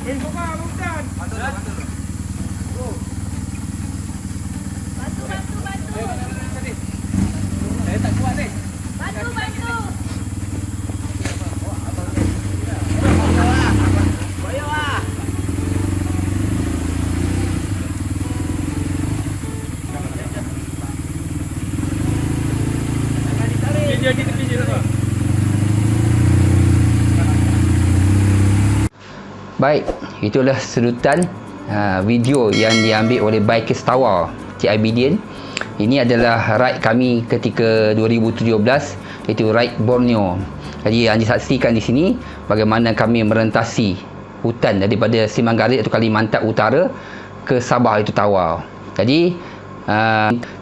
Saya tak kuat ni. Bantu. Dia di tepi je lah. Baik, itulah sedutan video yang diambil oleh Bikers Tower TIBDN. Ini adalah ride kami ketika 2017, iaitu ride Borneo. Jadi yang disaksikan di sini bagaimana kami merentasi hutan daripada Simanggarit atau Kalimantan Utara ke Sabah itu Tawau. Jadi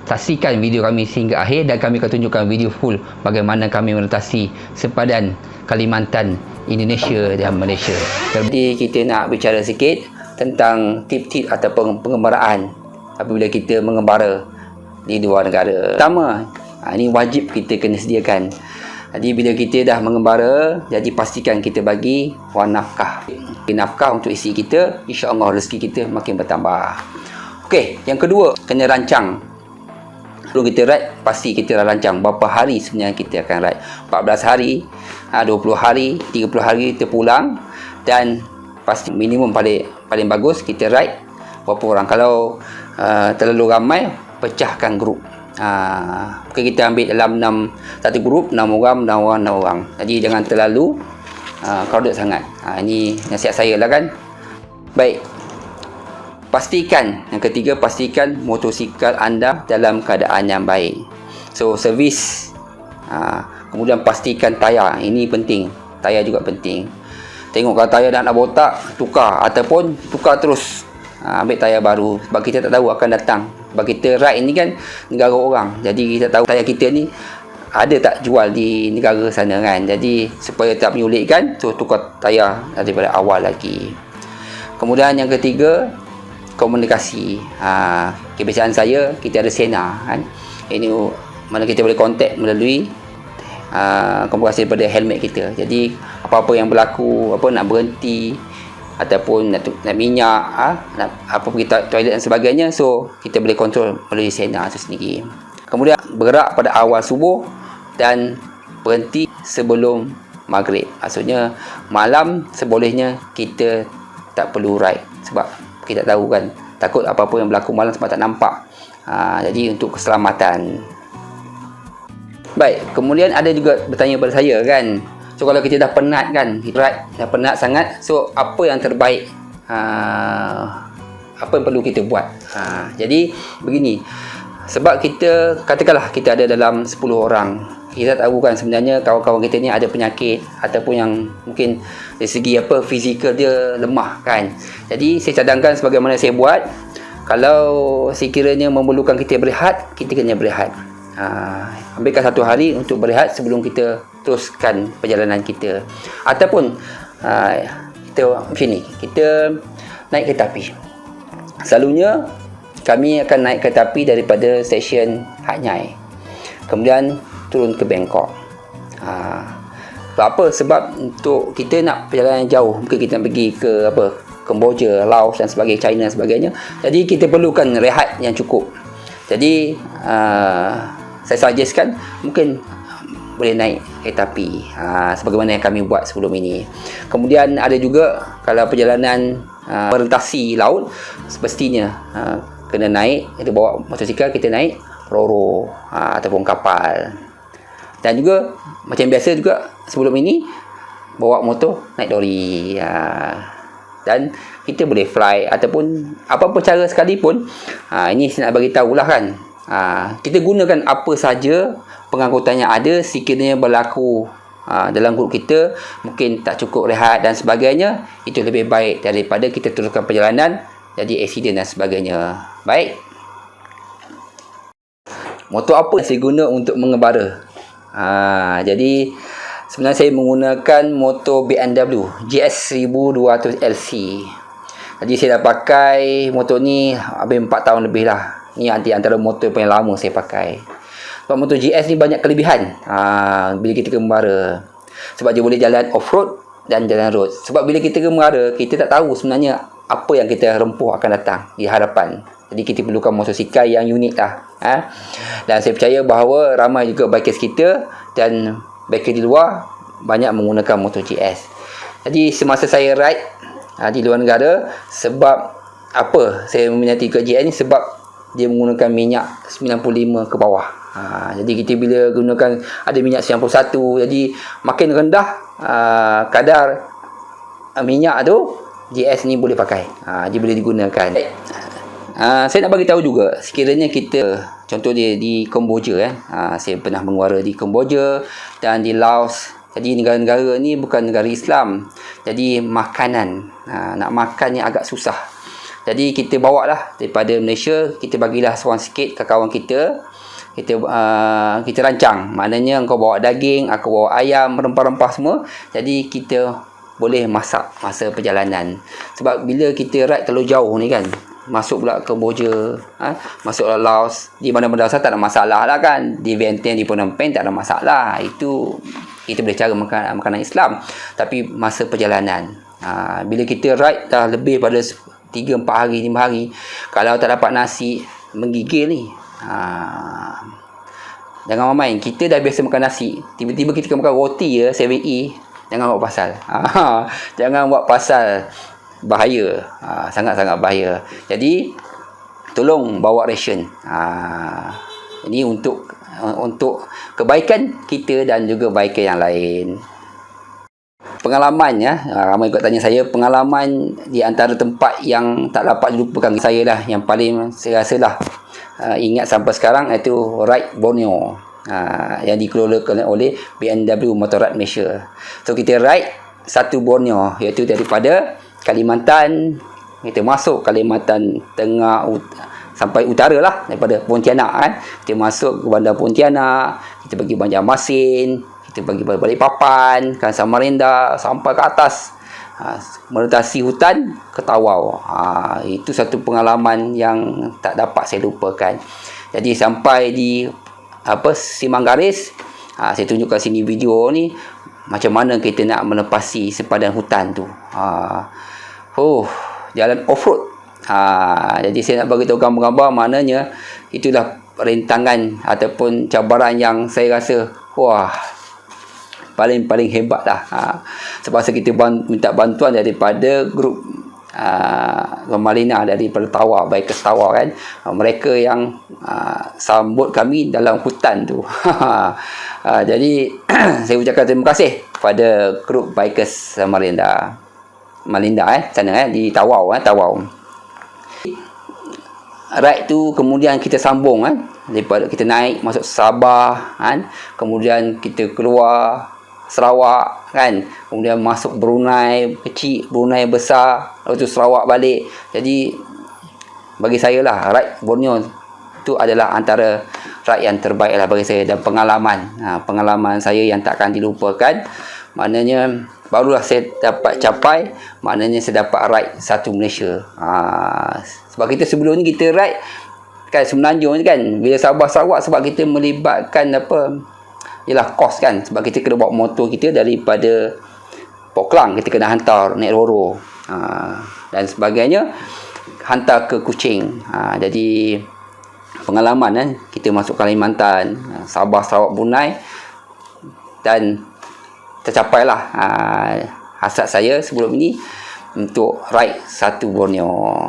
saksikan video kami sehingga akhir dan kami akan tunjukkan video full bagaimana kami merentasi sepadan Kalimantan, Indonesia dan Malaysia. Jadi kita nak bicara sikit tentang tip-tip ataupun pengembaraan apabila kita mengembara di luar negara. Pertama, ini wajib kita kena sediakan. Jadi bila kita dah mengembara, jadi pastikan kita bagi wang nafkah. Nafkah untuk isi kita, insya-Allah rezeki kita makin bertambah. Okey, yang kedua, kena rancang. Sebelum kita ride, pasti kita dah rancang berapa hari sebenarnya kita akan ride. 14 hari, 20 hari, 30 hari kita pulang, dan pasti minimum paling bagus kita ride berapa orang. Kalau terlalu ramai, pecahkan grup. Mungkin kita ambil dalam satu grup 6 orang. Jadi jangan terlalu crowded sangat. Ini nasihat saya lah kan. Baik, pastikan, yang ketiga, pastikan motosikal anda dalam keadaan yang baik. So servis, kemudian pastikan tayar, ini penting. Tayar juga penting. Tengok kalau tayar dah nak botak, tukar, ataupun tukar terus, ambil tayar baru. Sebab kita tak tahu akan datang. Sebab kita ride ni kan negara orang, jadi kita tahu tayar kita ni ada tak jual di negara sana kan. Jadi supaya tak menyulitkan, so tukar tayar daripada awal lagi. Kemudian yang ketiga, komunikasi. Kebiasaan saya, kita ada Sena kan. Ini mana kita boleh kontak melalui komunikasi daripada helmet kita. Jadi apa-apa yang berlaku, apa nak berhenti ataupun nak minyak, nak apa pergi toilet dan sebagainya, so kita boleh kontrol melalui Sena itu sendiri. Kemudian bergerak pada awal subuh dan berhenti sebelum maghrib. Maksudnya malam sebolehnya kita tak perlu ride, sebab kita tahu kan, takut apa-apa yang berlaku malam sebab tak nampak. Jadi untuk keselamatan. Baik, kemudian ada juga bertanya kepada saya kan, so kalau kita dah penat kan, dah penat sangat, so apa yang terbaik, apa yang perlu kita buat? Jadi begini, sebab kita, katakanlah kita ada dalam 10 orang, kita tahu kan sebenarnya kawan-kawan kita ni ada penyakit ataupun yang mungkin dari segi fizikal dia lemah kan. Jadi saya cadangkan sebagaimana saya buat, kalau sekiranya memerlukan kita berehat, kita kena berehat. Ambilkan 1 hari untuk berehat sebelum kita teruskan perjalanan kita. Ataupun kita macam ni, kita naik kereta api. Selalunya kami akan naik kereta api daripada stesen Hat Yai, kemudian turun ke Bangkok. Sebab apa? Sebab untuk kita nak perjalanan jauh, mungkin kita nak pergi ke Kemboja, Laos dan sebagainya, China dan sebagainya. Jadi kita perlukan rehat yang cukup. Jadi saya suggestkan mungkin boleh naik kereta api, sebagaimana yang kami buat sebelum ini. Kemudian ada juga kalau perjalanan merentasi laut, semestinya kena naik, kita bawa motosikal, kita naik roro ataupun kapal. Dan juga macam biasa juga sebelum ini, bawa motor, naik lori, dan kita boleh fly ataupun apa-apa cara sekalipun. Ini saya nak bagi tahulah kan, kita gunakan apa saja pengangkutan yang ada. Sekiranya berlaku dalam grup kita mungkin tak cukup rehat dan sebagainya, itu lebih baik daripada kita teruskan perjalanan jadi aksiden dan sebagainya. Baik, motor apa saya guna untuk mengembara? Jadi sebenarnya saya menggunakan motor BMW GS 1200 LC. Jadi saya dah pakai motor ni habis 4 tahun lebih lah. Ni antara motor paling lama saya pakai. Sebab motor GS ni banyak kelebihan bila kita mengembara. Sebab dia boleh jalan off-road, dan jalan road. Sebab bila kita ke Mengara, kita tak tahu sebenarnya apa yang kita rempuh akan datang di hadapan. Jadi kita perlukan motosikal yang unik lah. Dan saya percaya bahawa ramai juga bikers kita dan biker di luar banyak menggunakan motor GS. Jadi semasa saya ride di luar negara, sebab apa saya meminati ke GS ni, sebab dia menggunakan minyak 95 ke bawah. Jadi kita bila gunakan ada minyak 91, jadi makin rendah kadar minyak tu, GS ni boleh pakai. Dia boleh digunakan. Saya nak bagi tahu juga, sekiranya kita contoh dia di Kemboja saya pernah menguara di Kemboja dan di Laos. Jadi negara-negara ni bukan negara Islam. Jadi makanan nak makan ni agak susah. Jadi kita bawa lah daripada Malaysia, kita bagilah seorang sikit ke kawan kita. Kita rancang. Maknanya kau bawa daging, aku bawa ayam, rempah-rempah semua. Jadi kita boleh masak masa perjalanan. Sebab bila kita ride terlalu jauh ni kan, masuk pula ke Kemboja, masuk ke Laos, di mana-mana tak ada masalah lah kan. Di Vientiane, di Phnom Penh tak ada masalah. Itu kita boleh cara makanan Islam. Tapi masa perjalanan, bila kita ride dah lebih pada 3-4 hari, 5 hari, kalau tak dapat nasi, menggigil ni. Jangan main. Kita dah biasa makan nasi, tiba-tiba kita makan roti 7E, jangan buat pasal. Jangan buat pasal, bahaya. Sangat-sangat bahaya. Jadi tolong bawa ration. Ini untuk kebaikan kita dan juga kebaikan yang lain. Pengalaman ramai juga tanya saya, pengalaman di antara tempat yang tak dapat dilupakan saya lah, yang paling saya rasa lah ingat sampai sekarang, itu ride Borneo yang dikelolakan oleh BMW Motorrad Malaysia. So kita ride satu Borneo, iaitu daripada Kalimantan, kita masuk Kalimantan Tengah sampai utara lah, daripada Pontianak kita masuk ke bandar Pontianak, kita pergi Banjarmasin, kita pergi Balikpapan, kan, Samarinda, sampai ke atas, melintasi hutan ke Tawau. Itu satu pengalaman yang tak dapat saya lupakan. Jadi sampai di Simanggaris, saya tunjukkan sini video ni macam mana kita nak menepasi sepadan hutan tu. Jalan off-road. Jadi saya nak bagi tahu gambar-gambar, maknanya itulah rintangan ataupun cabaran yang saya rasa paling hebat lah. Sebab kita minta bantuan daripada grup Malina, daripada Tawa, Bikers Tawa kan. Mereka yang sambut kami dalam hutan tu. Jadi saya ucapkan terima kasih kepada grup Bikers Malinda sana di Tawau. Ride tu kemudian kita sambung daripada kita naik masuk Sabah kemudian kita keluar Sarawak kan, kemudian masuk Brunei kecil, Brunei besar, lepas tu Sarawak balik. Jadi bagi saya lah, ride Borneo tu adalah antara ride yang terbaik lah bagi saya, dan pengalaman saya yang takkan dilupakan. Maknanya barulah saya dapat capai, maknanya saya dapat ride satu Malaysia. Sebab kita sebelum ni kita ride kan Semenanjung kan, bila Sabah Sarawak, sebab kita melibatkan ialah kos kan, sebab kita kena bawa motor kita daripada Poklang, kita kena hantar naik Roro dan sebagainya, hantar ke Kuching. Jadi pengalaman kita masuk Kalimantan, Sabah Sarawak, Brunei, dan tercapailah hasrat saya sebelum ini untuk ride satu Borneo.